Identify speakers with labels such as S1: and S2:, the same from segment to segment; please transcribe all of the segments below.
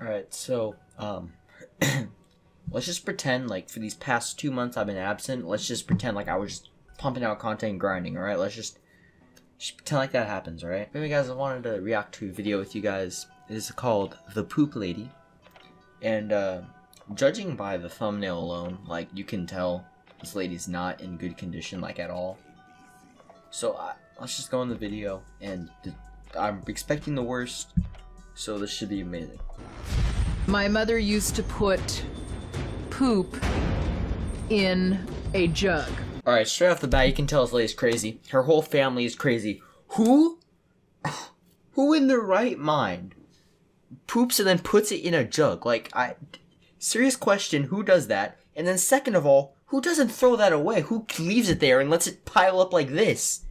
S1: Alright, so, let's just pretend like for these past 2 months I've been absent. Let's just pretend like I was just pumping out content and grinding, alright? Let's just pretend like that happens, alright? Anyway, guys, I wanted to react to a video with you guys. It is called The Poop Lady. And, judging by the thumbnail alone, like, you can tell this lady's not in good condition, like, at all. So, let's just go in the video, and I'm expecting the worst, so this should be amazing.
S2: My mother used to put poop in a jug.
S1: Alright, straight off the bat, you can tell this lady's crazy. Her whole family is crazy. Who in their right mind poops and then puts it in a jug? Like, serious question, who does that? And then second of all, who doesn't throw that away? Who leaves it there and lets it pile up like this?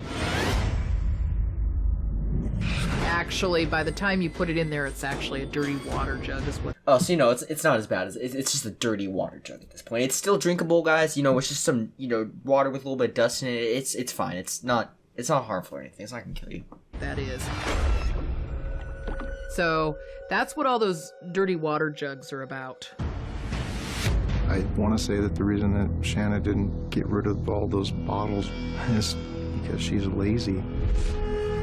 S2: Actually, by the time you put it in there, it's actually a dirty water jug is what.
S1: Oh, so you know, it's not as bad as it's just a dirty water jug at this point. It's still drinkable, guys. You know, it's just some, you know, water with a little bit of dust in it. It's fine. It's not harmful or anything. It's not gonna kill you.
S2: That is. So that's what all those dirty water jugs are about.
S3: I want to say that the reason that Shanna didn't get rid of all those bottles is because she's lazy.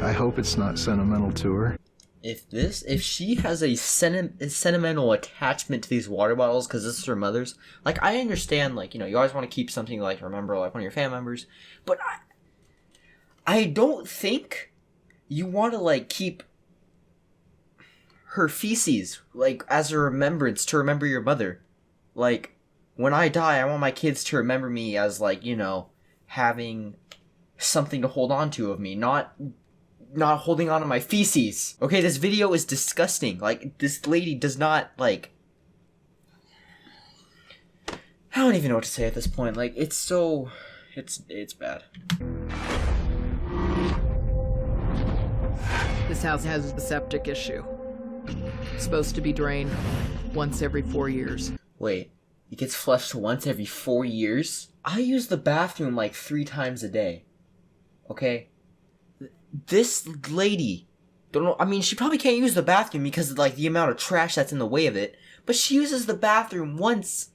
S3: I hope it's not sentimental to her.
S1: If she has a sentimental attachment to these water bottles because this is her mother's, like, I understand, like, you know, you always want to keep something to, like, remember, like, one of your family members, but I don't think you want to, like, keep her feces, like, as a remembrance to remember your mother. Like, when I die, I want my kids to remember me as, like, you know, having something to hold on to of me, not holding on to my feces. Okay, this video is disgusting. Like, this lady does not, like, I don't even know what to say at this point. Like, it's bad.
S2: This house has a septic issue. It's supposed to be drained once every 4 years.
S1: Wait, it gets flushed once every 4 years? I use the bathroom like 3 times a day. Okay? This lady, don't know, I mean, she probably can't use the bathroom because of, like, the amount of trash that's in the way of it, but she uses the bathroom once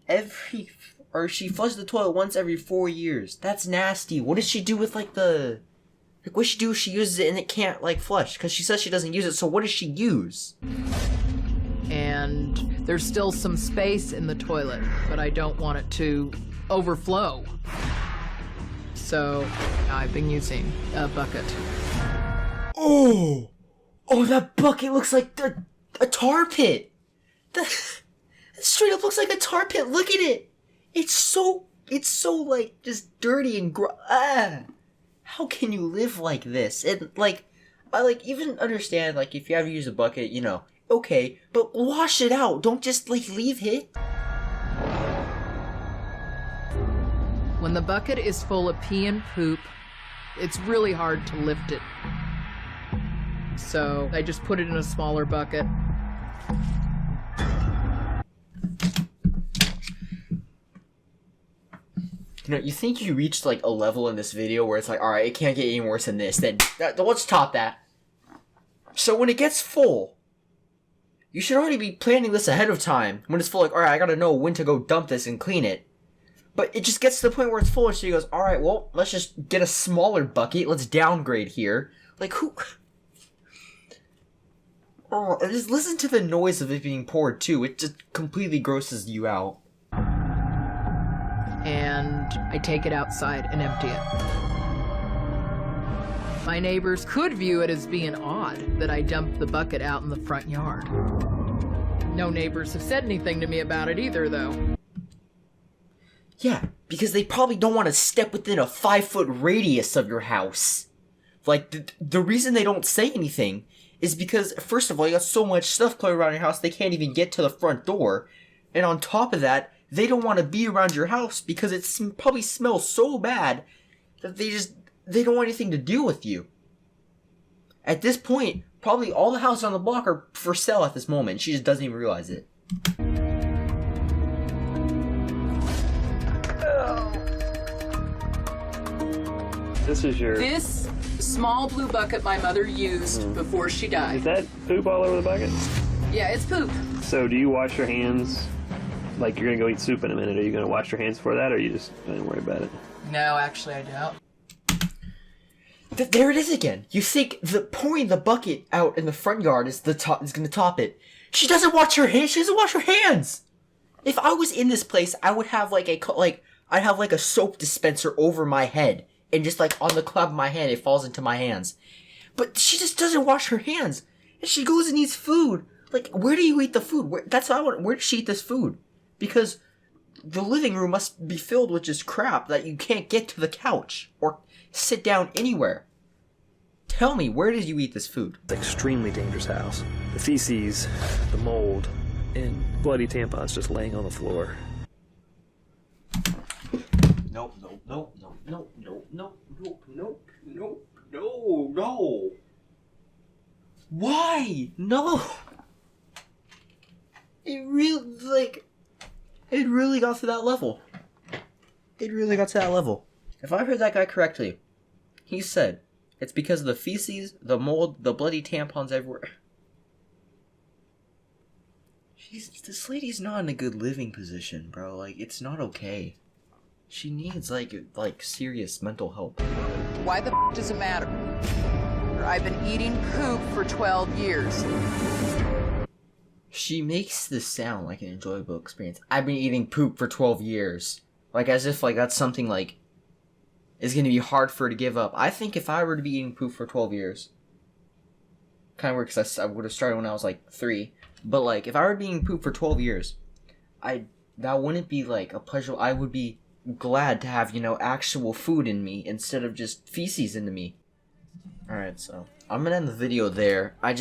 S1: she flushes the toilet once every 4 years. That's nasty. What does she do with, like, what does she do if she uses it and it can't, like, flush? Because she says she doesn't use it, so what does she use?
S2: And there's still some space in the toilet, but I don't want it to overflow. So I've been using a bucket.
S1: Oh, that bucket looks like a tar pit. That straight up looks like a tar pit. Look at it. It's so like just dirty and How can you live like this? And like, I like even understand like if you have to use a bucket, you know, okay, but wash it out. Don't just like leave it.
S2: When the bucket is full of pee and poop, it's really hard to lift it. So I just put it in a smaller bucket.
S1: You know, you think you reached like a level in this video where it's like, alright, it can't get any worse than this, then let's top that. So when it gets full, you should already be planning this ahead of time. When it's full, like, alright, I gotta know when to go dump this and clean it. But it just gets to the point where it's full, and she goes, alright, well, let's just get a smaller bucket. Let's downgrade here. Like, who? Oh, and just listen to the noise of it being poured, too. It just completely grosses you out.
S2: And I take it outside and empty it. My neighbors could view it as being odd that I dumped the bucket out in the front yard. No neighbors have said anything to me about it either, though.
S1: Yeah, because they probably don't want to step within a 5-foot radius of your house. Like, the reason they don't say anything is because, first of all, you got so much stuff cluttered around your house, they can't even get to the front door. And on top of that, they don't want to be around your house because it probably smells so bad that they don't want anything to do with you. At this point, probably all the houses on the block are for sale at this moment. She just doesn't even realize it.
S4: This is your...
S2: This small blue bucket my mother used before she
S4: Is
S2: died.
S4: that poop all over the bucket?
S2: Yeah, it's poop.
S4: So do you wash your hands? Like you're gonna go eat soup in a minute. Are you gonna wash your hands for that, or you just don't worry about it?
S2: No, actually, I don't.
S1: There it is again. You think the pouring the bucket out in the front yard is gonna top it? She doesn't wash her hands. She doesn't wash her hands. If I was in this place, I would have I'd have like a soap dispenser over my head, and just like on the club of my hand, it falls into my hands. But she just doesn't wash her hands, and she goes and eats food. Like, where do you eat the food? Where does she eat this food? Because the living room must be filled with just crap that you can't get to the couch or sit down anywhere. Tell me, where did you eat this food?
S4: It's an extremely dangerous house. The feces, the mold, and bloody tampons just laying on the floor.
S1: Nope, nope, nope, nope, nope, nope, nope, nope, nope, nope, no, no. Why? No. It really got to that level. It really got to that level. If I heard that guy correctly, he said it's because of the feces, the mold, the bloody tampons everywhere. This lady's not in a good living position, bro. Like, it's not okay. She needs, like serious mental help.
S2: Why the does it matter? I've been eating poop for 12 years.
S1: She makes this sound like an enjoyable experience. I've been eating poop for 12 years. Like, as if, like, that's something, like, is going to be hard for her to give up. I think if I were to be eating poop for 12 years, kind of weird because I would have started when I was, like, 3. But, like, if I were eating poop for 12 years, that wouldn't be, like, a pleasure. I would be glad to have, actual food in me instead of just feces into me. Alright, so I'm gonna end the video there. I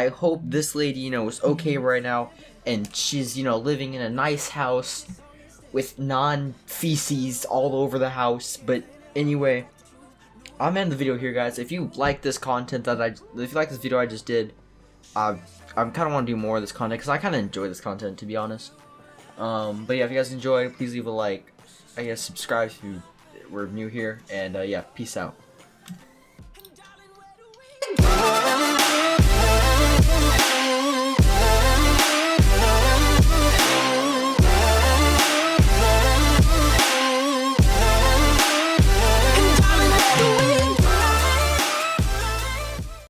S1: hope this lady, is okay right now, and she's, living in a nice house with non-feces all over the house. But anyway, I'm gonna end the video here, guys. If you like this content if you like this video I just did, I kind of want to do more of this content, because I kind of enjoy this content, to be honest. But yeah, if you guys enjoyed, please leave a like. I guess subscribe if you were new here, and yeah, peace out.